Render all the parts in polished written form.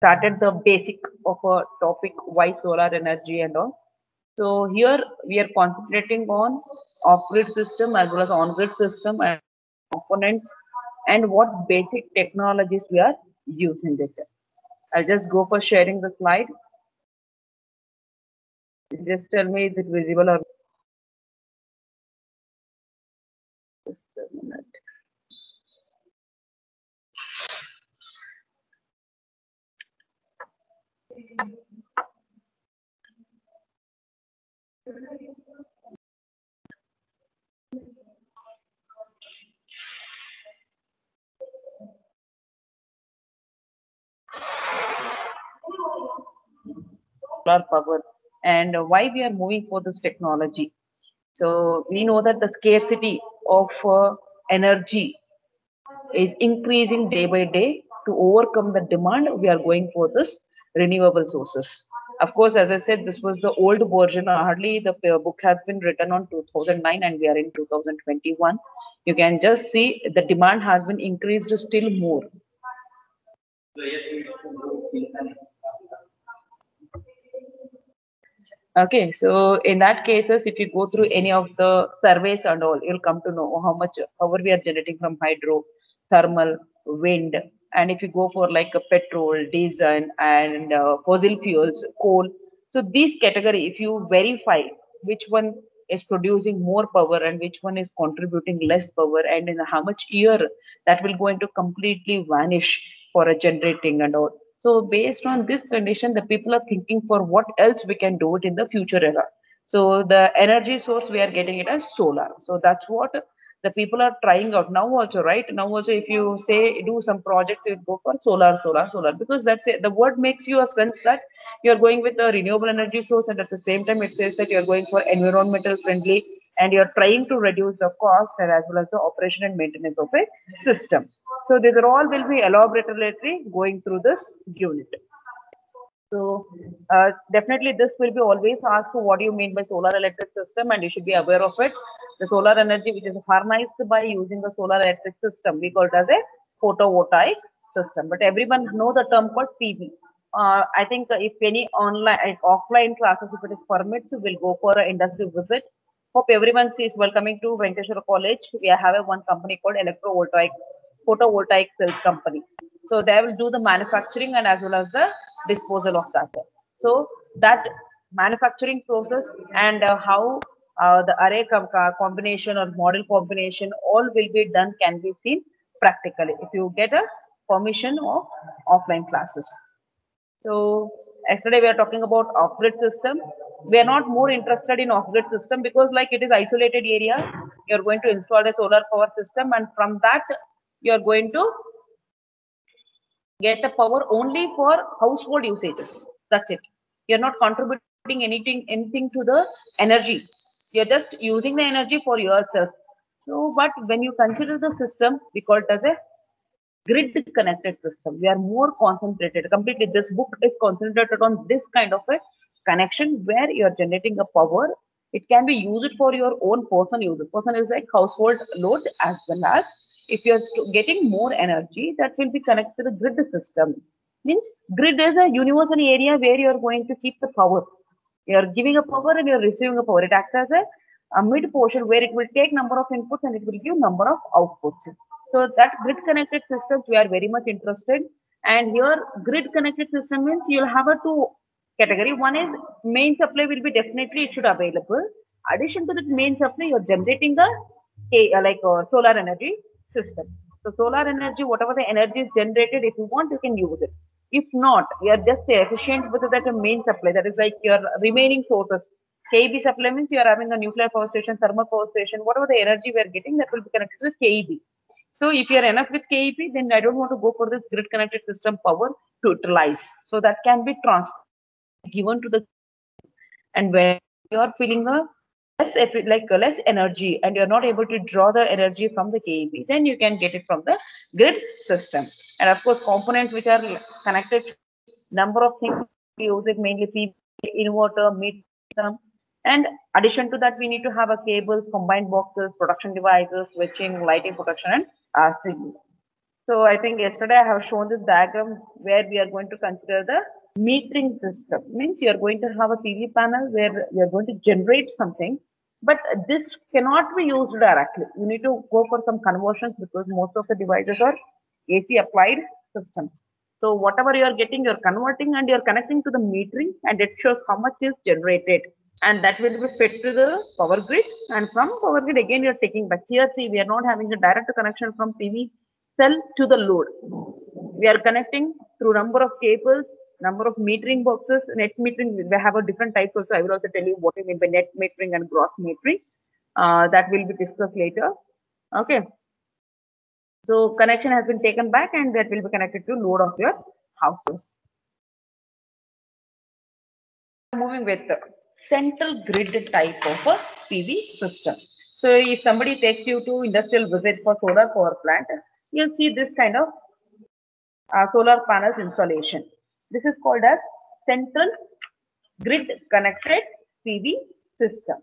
started the basic of a topic, why solar energy and all. So here we are concentrating on off-grid system as well as on-grid system and components and what basic technologies we are using it. I'll just go for sharing the slide. Just tell me is it visible or just a minute. Solar power and why we are moving for this technology. So we know that the scarcity of energy is increasing day by day. To overcome the demand, we are going for this renewable sources. Of course, as I said, this was the old version. Hardly the book has been written on 2009 and we are in 2021. You can just see the demand has been increased still more. Okay, so in that cases, if you go through any of the surveys and all, you'll come to know how much power we are generating from hydro, thermal, wind, and if you go for like a petrol, diesel, and fossil fuels, coal. So these category, if you verify which one is producing more power and which one is contributing less power, and in how much year that will going to completely vanish for a generating and all. So based on this condition, the people are thinking for what else we can do it in the future era. So the energy source we are getting it as solar. So that's what the people are trying out now also, right? Now also, if you say do some projects, you go for solar, solar, solar, because that's it. The word makes you a sense that you're going with a renewable energy source, and at the same time, it says that you're going for environmental friendly and you're trying to reduce the cost and as well as the operation and maintenance of a system. So these are all will be elaborately going through this unit. So definitely this will be always asked what do you mean by solar electric system, and you should be aware of it. The solar energy which is harnessed by using the solar electric system, we call it as a photovoltaic system. But everyone know the term called PV. I think if any online offline classes, if it is permits, we'll go for an industry visit. Hope everyone sees welcoming to Venkateshwara College. We have a one company called Electrovoltaic Photovoltaic Cells Company. So they will do the manufacturing and as well as the disposal of that. So that manufacturing process and how the array combination or model combination all will be done can be seen practically if you get a permission of offline classes. So yesterday we are talking about off-grid system. We are not more interested in off-grid system because like it is isolated area. You are going to install a solar power system and from that you are going to get the power only for household usages. That's it. You're not contributing anything to the energy. You're just using the energy for yourself. So, but when you consider the system, we call it as a grid connected system. We are more concentrated. Completely, this book is concentrated on this kind of a connection where you are generating a power. It can be used for your own personal uses. Personal is like household load as well as if you're getting more energy that will be connected to the grid system. Means grid is a universal area where you are going to keep the power. You are giving a power and you are receiving a power. It acts as a mid portion where it will take number of inputs and it will give number of outputs. So that grid connected systems we are very much interested. And here grid connected system means you'll have a two category. One is main supply will be definitely it should available. Addition to the main supply, you're generating a solar energy system. So solar energy, whatever the energy is generated, if you want, you can use it. If not, you are just efficient with that main supply. That is like your remaining sources. KEB supply means you are having a nuclear power station, thermal power station, whatever the energy we are getting, that will be connected to KEB. So if you are enough with KEB, then I don't want to go for this grid connected system power to utilize. So that can be transferred, given to the, and when you are feeling a less energy and you're not able to draw the energy from the KEB, then you can get it from the grid system. And of course, components which are connected, number of things we use it mainly PV, inverter, mid system. And addition to that, we need to have a cables, combined boxes, production devices, switching, lighting, protection, and signal. So I think yesterday I have shown this diagram where we are going to consider the metering system. Means you are going to have a PV panel where you are going to generate something, but this cannot be used directly. You need to go for some conversions because most of the devices are AC applied systems. So whatever you are getting, you're converting and you're connecting to the metering, and it shows how much is generated. And that will be fed to the power grid. And from power grid, again, you're taking back. Here, see, we are not having a direct connection from PV cell to the load. We are connecting through number of cables, number of metering boxes. Net metering, we have a different types also. I will also tell you what I mean by net metering and gross metering. That will be discussed later. Okay. So connection has been taken back and that will be connected to load of your houses. Moving with the central grid type of a PV system. So if somebody takes you to industrial visit for solar power plant, you'll see this kind of solar panels installation. This is called as central grid connected PV system.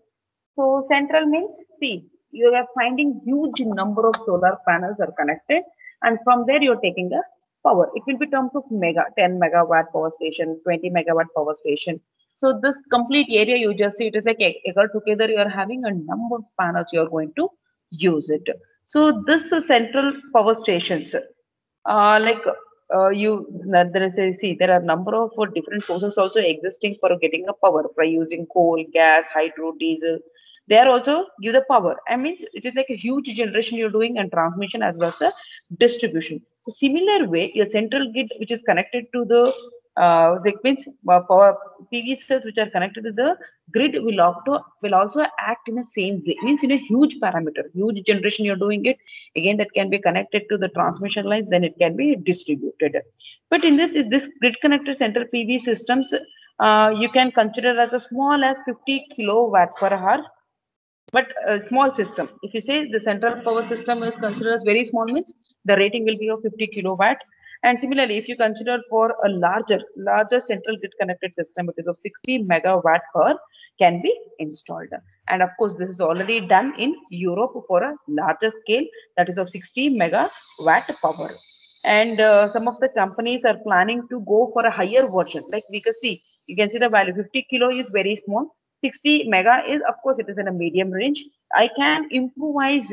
So central means, see, you are finding huge number of solar panels are connected, and from there you're taking the power. It will be terms of mega, 10 megawatt power station, 20 megawatt power station. So this complete area you just see, it is like all together you are having a number of panels you are going to use it. So this is central power stations. Like there is a, see, there are number of different sources also existing for getting a power by using coal, gas, hydro, diesel. They are also give the power. I mean, it is like a huge generation you're doing and transmission as well as the distribution. So similar way, your central grid which is connected to the that means power PV cells which are connected to the grid will also act in the same way. Means in a huge parameter, huge generation you're doing it. Again, that can be connected to the transmission lines, then it can be distributed. But in this grid connected central PV systems, you can consider as a small as 50 kilowatt per hour. But a small system, if you say the central power system is considered as very small, means the rating will be of 50 kilowatt. And similarly, if you consider for a larger central grid connected system, it is of 60 megawatt per can be installed. And of course, this is already done in Europe for a larger scale that is of 60 megawatt power. And some of the companies are planning to go for a higher version. Like we can see, you can see the value 50 kilo is very small. 60 mega is, of course, it is in a medium range. I can improvise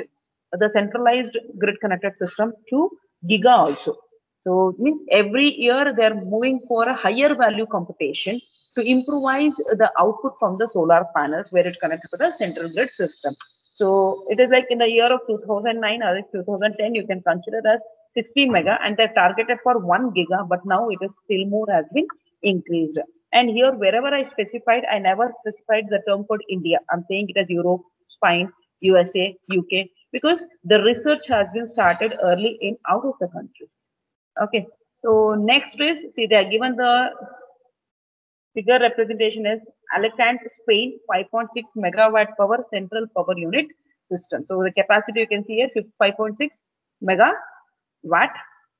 the centralized grid connected system to giga also. So it means every year they are moving for a higher value computation to improvise the output from the solar panels where it connects to the central grid system. So it is like in the year of 2009 or 2010, you can consider as 60 mega and they're targeted for 1 giga, but now it is still more has been increased. And here, wherever I specified, I never specified the term called India. I'm saying it as Europe, Spain, USA, UK, because the research has been started early in out of the countries. Okay. So next is, see, they are given the figure representation is Alicante, Spain, 5.6 megawatt power central power unit system. So the capacity you can see here, 5.6 megawatt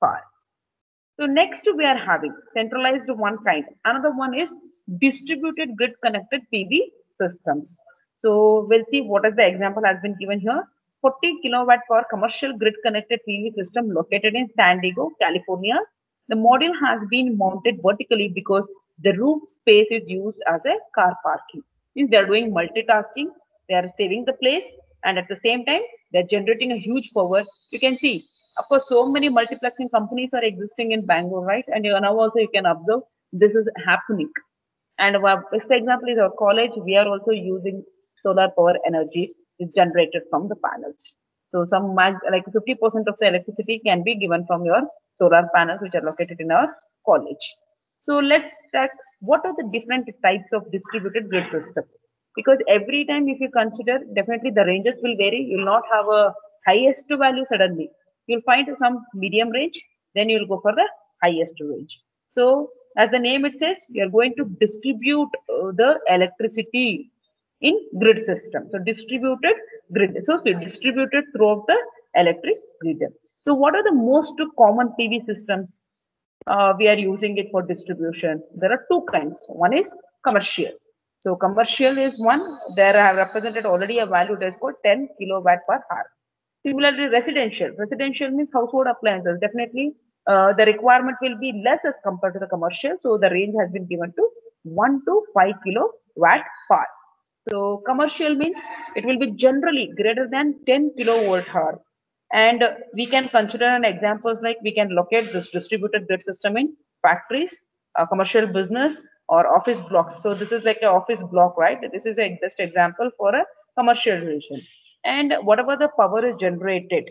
power. So next we are having centralized one kind. Another one is distributed grid connected PV systems. So we'll see what is the example has been given here. 40 kilowatt power commercial grid connected PV system located in San Diego, California. The module has been mounted vertically because the roof space is used as a car parking. Means they are doing multitasking, they are saving the place, and at the same time they are generating a huge power. You can see, of course, so many multiplexing companies are existing in Bangalore, right? And now also you can observe this is happening. And our best example is our college. We are also using solar power energy is generated from the panels. So some like 50% of the electricity can be given from your solar panels, which are located in our college. So let's check what are the different types of distributed grid system. Because every time if you consider, definitely the ranges will vary. You'll not have a highest value suddenly. You'll find some medium range, then you'll go for the highest range. So as the name it says, you're going to distribute the electricity in grid system. So distributed grid. So distributed throughout the electric grid. So what are the most common PV systems we are using it for distribution? There are two kinds. One is commercial. So commercial is one. There I have represented already a value that is called 10 kilowatt per hour. Similarly, residential. Residential means household appliances. Definitely, the requirement will be less as compared to the commercial. So the range has been given to 1 to 5 kilowatt power. So commercial means it will be generally greater than 10 kilowatt hour. And we can consider an examples like we can locate this distributed grid system in factories, commercial business, or office blocks. So this is like an office block, right? This is a just example for a commercial region. And whatever the power is generated.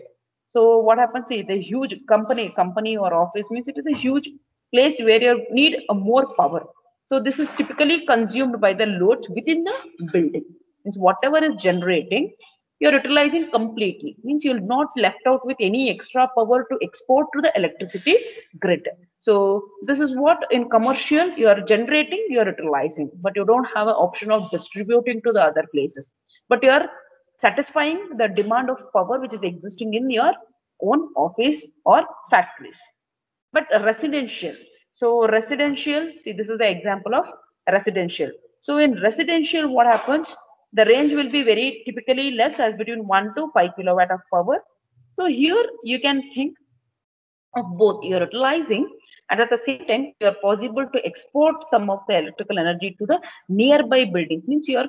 So what happens is the huge company or office means it is a huge place where you need a more power. So this is typically consumed by the loads within the building. Means whatever is generating, you're utilizing completely. Means you're not left out with any extra power to export to the electricity grid. So this is what in commercial you are generating, you are utilizing, but you don't have an option of distributing to the other places. But you are satisfying the demand of power which is existing in your own office or factories. But residential. So residential, see this is the example of residential. So in residential, what happens? The range will be very typically less as between 1 to 5 kilowatt of power. So here you can think of both. You're utilizing and at the same time you're possible to export some of the electrical energy to the nearby buildings. Means you're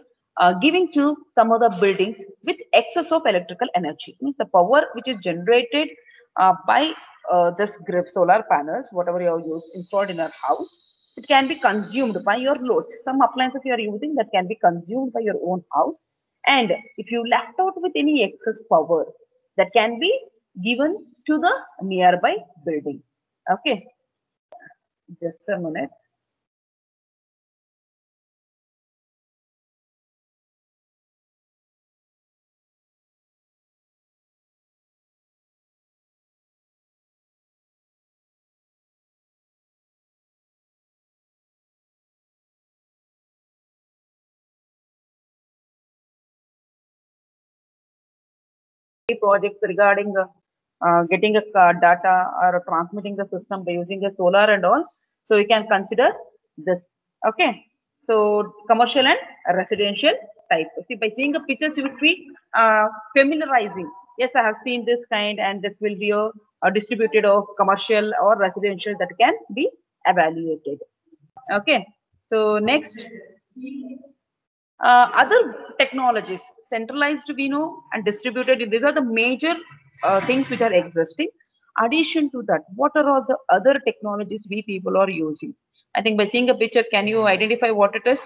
giving to some of the buildings with excess of electrical energy. Means the power which is generated by this grid solar panels, whatever you have used installed in our house, it can be consumed by your loads. Some appliances you are using that can be consumed by your own house. And if you left out with any excess power, that can be given to the nearby building. Okay, just a minute. Projects regarding getting a data or transmitting the system by using a solar and all. So you can consider this. Okay. So commercial and residential type. See, by seeing the pictures, you will be familiarizing. Yes, I have seen this kind, and this will be a distributed of commercial or residential that can be evaluated. Okay. So next. Other technologies, centralized we know and distributed, these are the major things which are existing. Addition to that, what are all the other technologies we people are using? I think by seeing a picture, can you identify what it is?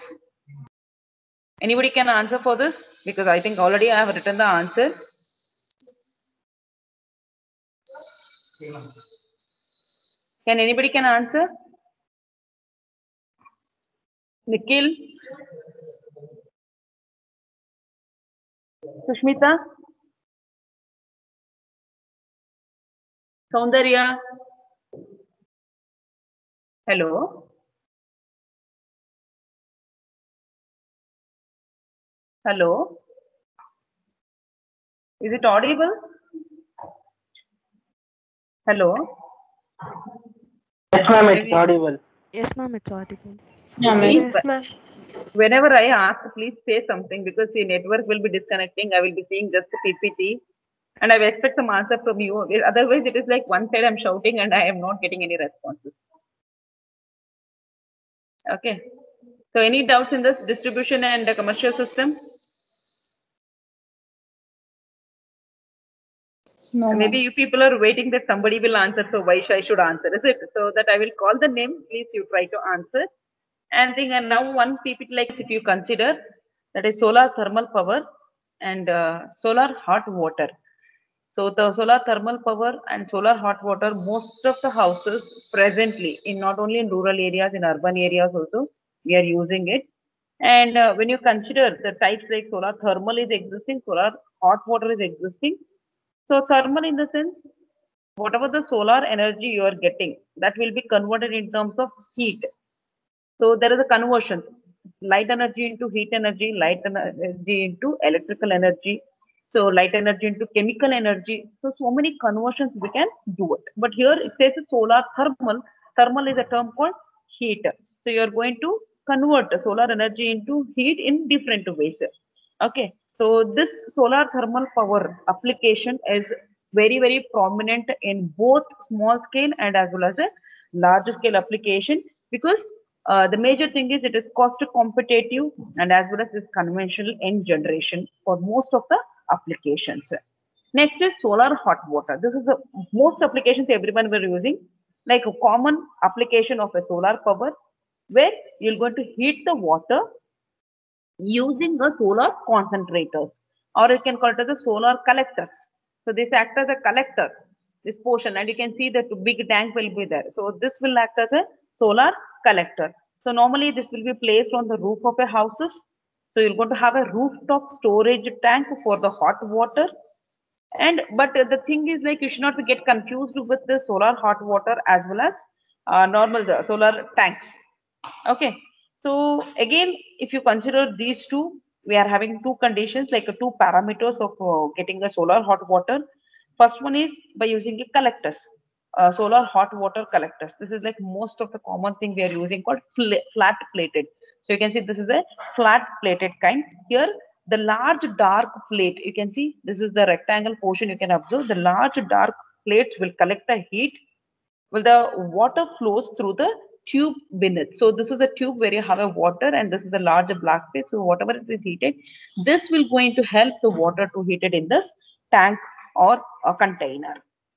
Anybody can answer for this? Because I think already I have written the answer. Can anybody can answer? Nikhil? Sushmita? Saundarya? Hello? Hello? Is it audible? Hello? Yes, ma'am, it's audible. Yes, ma'am, it's audible. Please, whenever I ask, please say something because the network will be disconnecting. I will be seeing just the PPT and I will expect some answer from you. Otherwise, it is like one side I'm shouting and I am not getting any responses. Okay. So any doubts in this distribution and the commercial system? No. Maybe you people are waiting that somebody will answer. So why I should answer? Is it? So that I will call the names. Please, you try to answer. And think, and now one PPT like if you consider that is solar thermal power and solar hot water. So the solar thermal power and solar hot water, most of the houses presently in not only in rural areas, in urban areas also, we are using it. And when you consider the types like solar thermal is existing, solar hot water is existing. So thermal in the sense, whatever the solar energy you are getting, that will be converted in terms of heat. So there is a conversion, light energy into heat energy, light energy into electrical energy. So light energy into chemical energy. So many conversions we can do it. But here it says solar thermal. Thermal is a term called heat. So you are going to convert solar energy into heat in different ways. Okay. So this solar thermal power application is very, very prominent in both small scale and as well as a large scale application, because the major thing is it is cost competitive and as well as is conventional in generation for most of the applications. Next is solar hot water. This is the most applications everyone were using, like a common application of a solar power, where you're going to heat the water using the solar concentrators, or you can call it as the solar collectors. So this act as a collector, this portion, and you can see that big tank will be there. So this will act as a solar collector. So normally this will be placed on the roof of a houses. So you're going to have a rooftop storage tank for the hot water. And but the thing is, like, you should not get confused with the solar hot water as well as normal solar tanks. Okay. So again, if you consider these two, we are having two conditions, like two parameters of getting a solar hot water. First one is by using the collectors, solar hot water collectors. This is like most of the common thing we are using called flat plated. So you can see this is a flat plated kind. Here, the large dark plate, you can see this is the rectangle portion. You can observe the large dark plates will collect the heat. Well, the water flows through the tube beneath. So this is a tube where you have a water, and this is the larger black plate. So whatever it is heated, this will going to help the water to heat it in this tank or a container.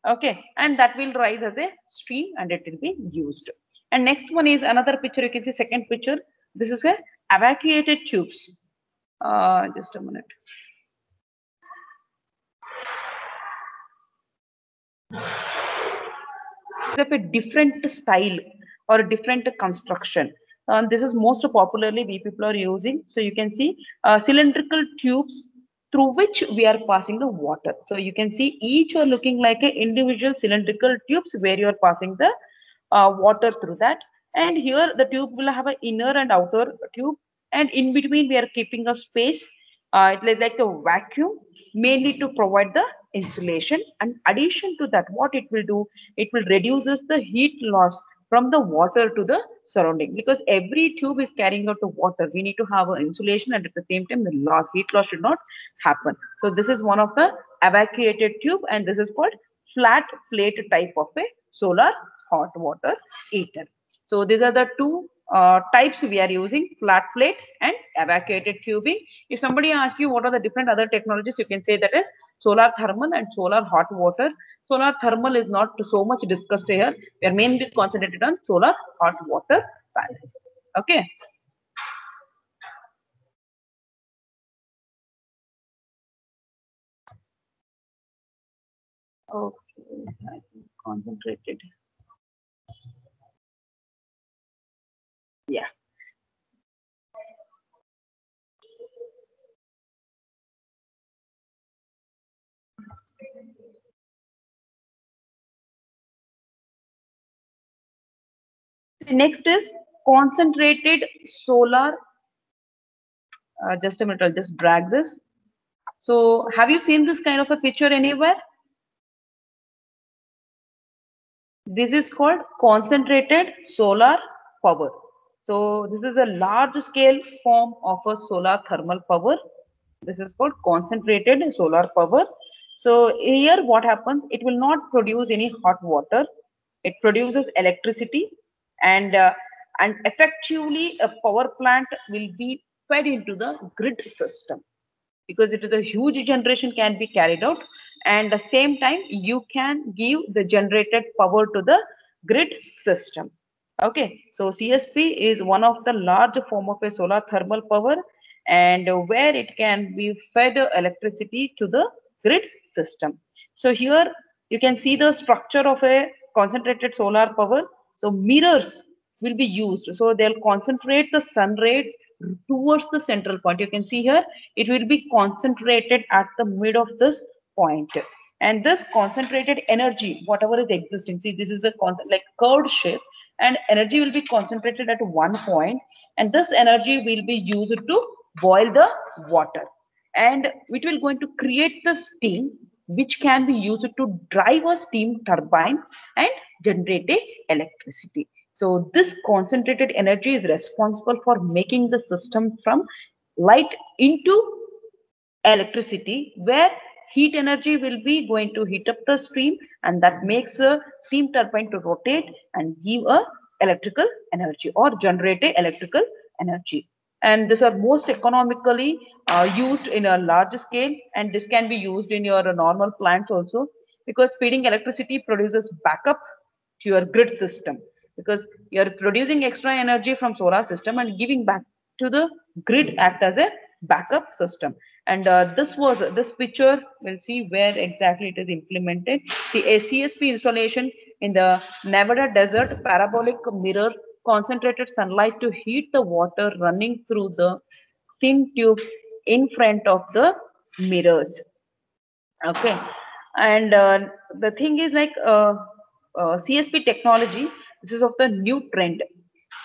Okay, and that will rise as a stream and it will be used. And next one is another picture. You can see second picture. This is a evacuated tubes. Just a minute. Of a different style or a different construction. This is most popularly we people are using. So you can see cylindrical tubes through which we are passing the water. So you can see each are looking like a individual cylindrical tubes where you are passing the water through that. And here the tube will have an inner and outer tube, and in between we are keeping a space. It is like a vacuum, mainly to provide the insulation. And addition to that, what it will do, it will reduces the heat loss from the water to the surrounding, because every tube is carrying out the water. We need to have an insulation, and at the same time the heat loss should not happen. So this is one of the evacuated tube, and this is called flat plate type of a solar hot water heater. So these are the two types we are using, flat plate and evacuated tubing. If somebody asks you what are the different other technologies, you can say that is solar thermal and solar hot water. Solar thermal is not so much discussed here. We are mainly concentrated on solar hot water panels. Okay. Okay, concentrated. Yeah. Next is concentrated solar. Just a minute, I'll just drag this. So have you seen this kind of a picture anywhere? This is called concentrated solar power. So this is a large scale form of a solar thermal power. This is called concentrated solar power. So here what happens, it will not produce any hot water. It produces electricity, and effectively a power plant will be fed into the grid system, because it is a huge generation can be carried out, and at the same time you can give the generated power to the grid system. Okay, so CSP is one of the large form of a solar thermal power, and where it can be fed electricity to the grid system. So here you can see the structure of a concentrated solar power. So mirrors will be used, so they'll concentrate the sun rays towards the central point. You can see here it will be concentrated at the mid of this point, and this concentrated energy, whatever is existing, see this is a like curved shape, and energy will be concentrated at one point, and this energy will be used to boil the water, and it will going to create the steam which can be used to drive a steam turbine and generate a electricity. So this concentrated energy is responsible for making the system from light into electricity, where heat energy will be going to heat up the steam, and that makes a steam turbine to rotate and give a electrical energy or generate a electrical energy. And these are most economically used in a large scale, and this can be used in your normal plants also, because feeding electricity produces backup to your grid system, because you're producing extra energy from solar system and giving back to the grid, act as a backup system. And this picture, we'll see where exactly it is implemented. See, a CSP installation in the Nevada desert, parabolic mirror concentrated sunlight to heat the water running through the thin tubes in front of the mirrors. Okay. And the thing is like CSP technology, this is of the new trend.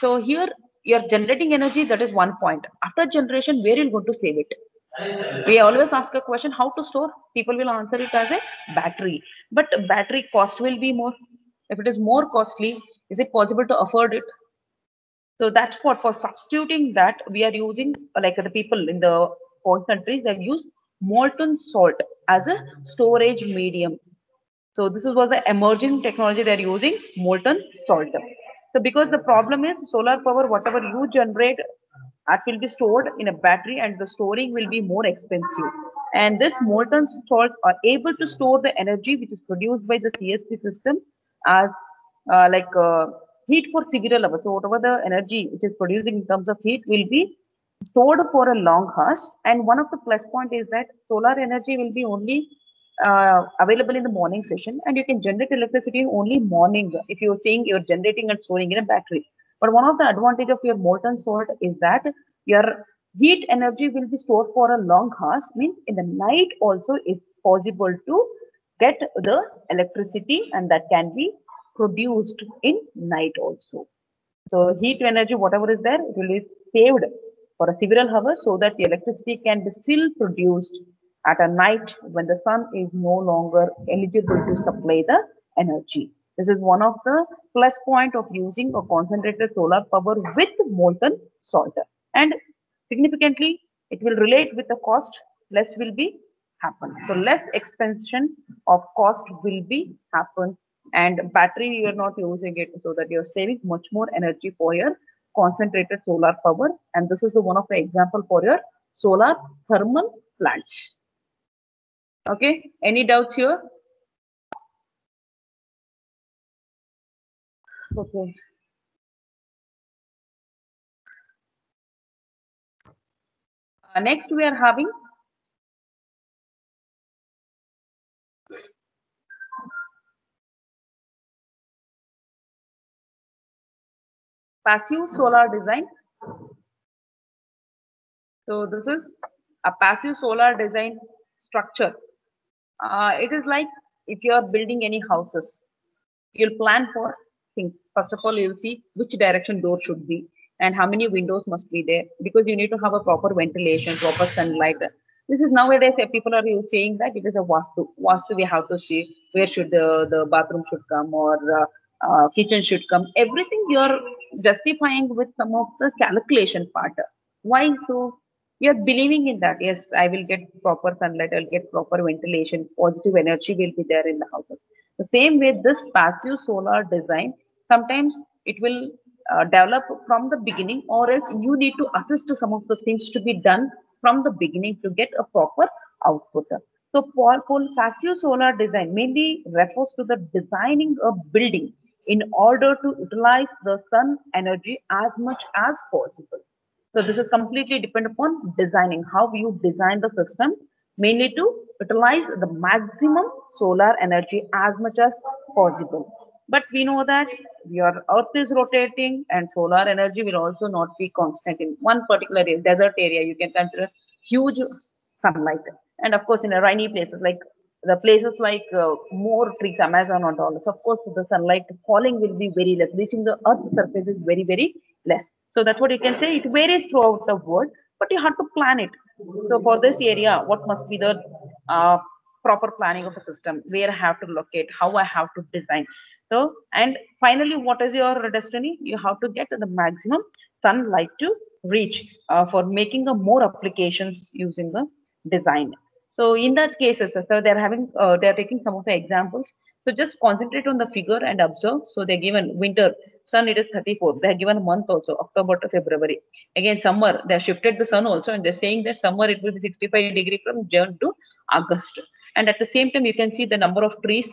So here you're generating energy, that is one point. After generation, where you're going to save it? We always ask a question, how to store? People will answer it as a battery. But battery cost will be more. If it is more costly, is it possible to afford it? So that's what, for substituting that, we are using, like the people in the foreign countries, they've used molten salt as a storage medium. So this was the emerging technology they're using, molten salt. So because the problem is solar power, whatever you generate, that will be stored in a battery, and the storing will be more expensive. And this molten salts are able to store the energy which is produced by the CSP system as like heat for several hours. So whatever the energy which is producing in terms of heat will be stored for a long hours. And one of the plus point is that solar energy will be only available in the morning session, and you can generate electricity only morning if you're saying you're generating and storing in a battery. But one of the advantage of your molten salt is that your heat energy will be stored for a long hours, means in the night also it's possible to get the electricity, and that can be produced in night also. So heat energy, whatever is there, it will be saved for a several hours, so that the electricity can be still produced at a night when the sun is no longer eligible to supply the energy. This is one of the plus point of using a concentrated solar power with molten salt. And significantly, it will relate with the cost, less will be happen. So less expansion of cost will be happen, and battery you are not using it, so that you're saving much more energy for your concentrated solar power. And this is the one of the example for your solar thermal plants. Okay, any doubts here? Okay. Next we are having passive solar design. So this is a passive solar design structure. It is like if you are building any houses, you'll plan for things. First of all, you'll see which direction door should be and how many windows must be there, because you need to have a proper ventilation, proper sunlight. This is nowadays people are saying that it is a vastu. Vastu, we have to see where should the bathroom should come, or kitchen should come. Everything you are justifying with some of the calculation part. Why so? You're believing in that. Yes, I will get proper sunlight, I'll get proper ventilation, positive energy will be there in the houses. The same way, this passive solar design, sometimes it will develop from the beginning, or else you need to assist some of the things to be done from the beginning to get a proper output. So for passive solar design mainly refers to the designing a building in order to utilize the sun energy as much as possible. So this is completely depend upon designing, how you design the system, mainly to utilize the maximum solar energy as much as possible. But we know that your earth is rotating, and solar energy will also not be constant in one particular area. Desert area, you can consider huge sunlight. And of course, in a rainy places, like the places like more trees, Amazon and all, so of course the sunlight falling will be very less, reaching the earth surface is very, very less. So that's what you can say. It varies throughout the world, but you have to plan it. So for this area, what must be the proper planning of a system, where I have to locate, how I have to design. So, and finally, what is your destiny? You have to get the maximum sunlight to reach for making the more applications using the design. So in that cases, so they're taking some of the examples. So just concentrate on the figure and observe. So they're given winter, sun it is 34. They're given a month also, October to February. Again, summer, they have shifted the sun also, and they're saying that summer it will be 65 degrees from June to August. And at the same time, you can see the number of trees,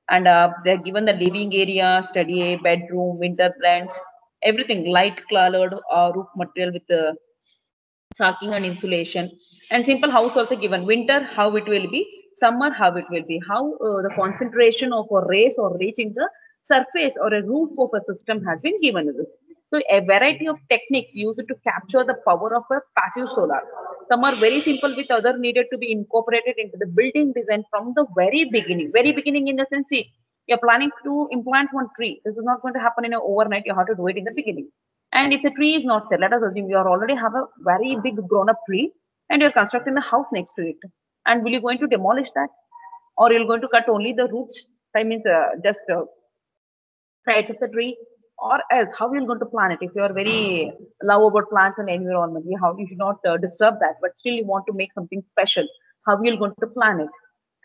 and they're given the living area, study, bedroom, winter plants, everything, light colored roof material with the sacking and insulation, and simple house also given. Winter how it will be, summer how it will be, how the concentration of a rays or reaching the surface or a roof of a system has been given in this. So a variety of techniques used to capture the power of a passive solar. Some are very simple, with other needed to be incorporated into the building design from the very beginning. Very beginning in the sense, see, you're planning to implant one tree. This is not going to happen in an overnight. You have to do it in the beginning. And if the tree is not there, let us assume you already have a very big grown up tree and you're constructing a house next to it. And will you going to demolish that? Or you're going to cut only the roots? I mean, just sides of the tree? Or else, how you're going to plant it? If you're very love about plants and environment, you should not disturb that, but still you want to make something special. How you're going to plan it?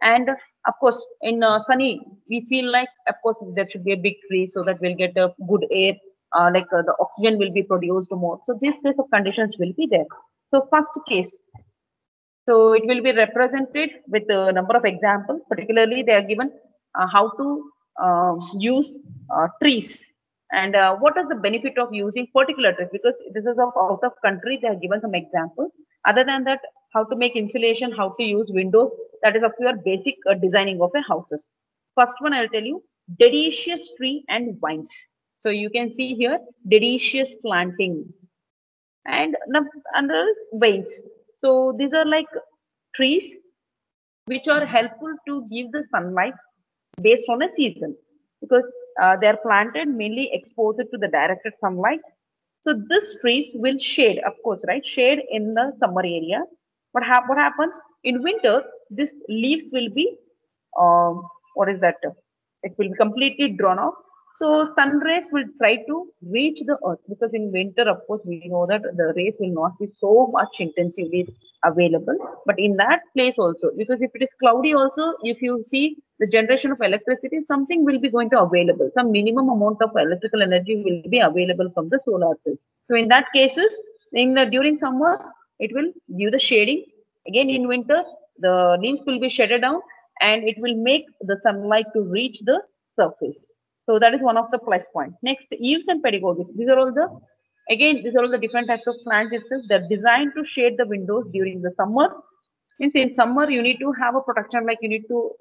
And of course, in sunny, we feel like, of course, there should be a big tree so that we'll get a good air, the oxygen will be produced more. So these types of conditions will be there. So first case, so it will be represented with a number of examples. Particularly, they are given how to use trees, and what is the benefit of using particular trees, because this is of out of country. They have given some examples. Other than that, how to make insulation, how to use windows. That is of your basic designing of a houses. First one, I'll tell you, deciduous tree and vines. So you can see here deciduous planting and under vines. So these are like trees which are helpful to give the sunlight based on a season, because they are planted mainly exposed to the directed sunlight. So this trees will shade, of course, right? Shade in the summer area. What happens in winter? These leaves will be what is that? It will be completely drawn off. So sun rays will try to reach the earth, because in winter, of course, we know that the rays will not be so much intensively available. But in that place also, because if it is cloudy also, if you see the generation of electricity, something will be going to available. Some minimum amount of electrical energy will be available from the solar cells. So in that cases, during summer, it will give the shading. Again, in winter, the leaves will be shaded down and it will make the sunlight to reach the surface. So that is one of the plus points. Next, eaves and pedagogies. These are all the different types of plants itself. They're designed to shade the windows during the summer. Means in summer, you need to have a protection, like you need to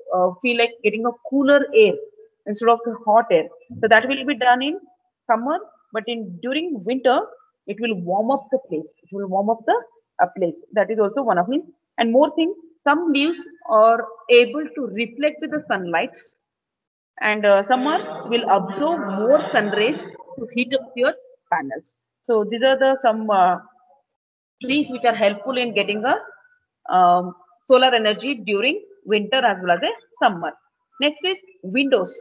feel like getting a cooler air instead of the hot air. So that will be done in summer, but during winter, it will warm up the place. It will warm up the place. That is also one of them. And more thing, some leaves are able to reflect the sunlight, and summer will absorb more sun rays to heat up your panels. So these are the some trees which are helpful in getting a solar energy during winter as well as a summer. Next is windows.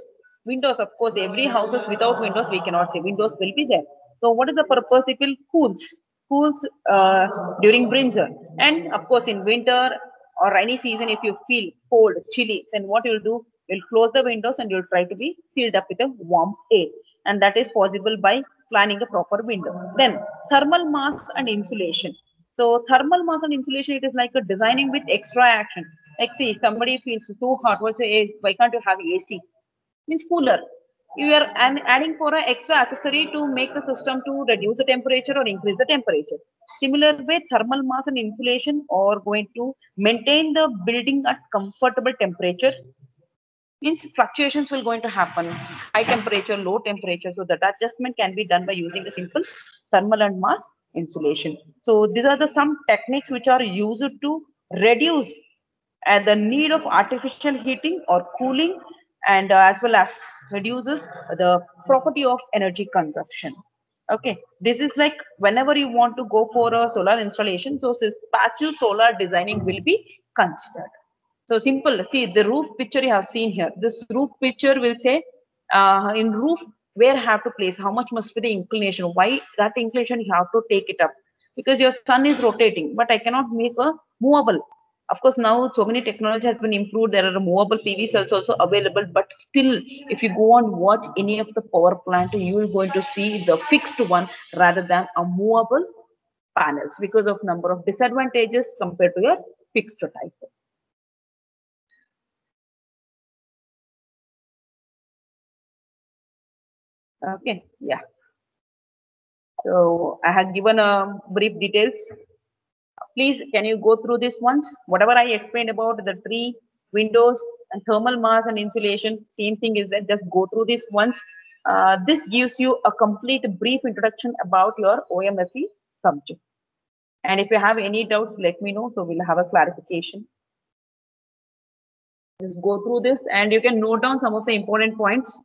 Windows, of course, every houses without windows we cannot see. Windows will be there. So what is the purpose? It will cools during winter, and of course in winter or rainy season, if you feel cold, chilly, then what you'll do? You'll close the windows and you'll try to be sealed up with a warm air, and that is possible by planning a proper window. Then thermal mass and insulation. So thermal mass and insulation, it is like a designing with extra action. Like see, if somebody feels too hot, what say, hey, why can't you have AC? Means cooler. You are adding for an extra accessory to make the system to reduce the temperature or increase the temperature. Similar way, thermal mass and insulation are going to maintain the building at comfortable temperature. Means fluctuations will going to happen, high temperature, low temperature. So that adjustment can be done by using a simple thermal and mass insulation. So these are the some techniques which are used to reduce the need of artificial heating or cooling, and as well as reduces the property of energy consumption. Okay, this is like whenever you want to go for a solar installation, so this passive solar designing will be considered. So simple. See the roof picture you have seen here. This roof picture will say in roof where have to place, how much must be the inclination, why that inclination you have to take it up, because your sun is rotating, but I cannot make a movable. Of course, now so many technology has been improved. There are movable PV cells also available, but still, if you go and watch any of the power plant, you are going to see the fixed one rather than a movable panels because of number of disadvantages compared to your fixed type. Okay, yeah. So I have given a brief details. Please, can you go through this once? Whatever I explained about the tree, windows, and thermal mass and insulation, same thing is that just go through this once. This gives you a complete brief introduction about your OMSE subject. And if you have any doubts, let me know. So we'll have a clarification. Just go through this and you can note down some of the important points.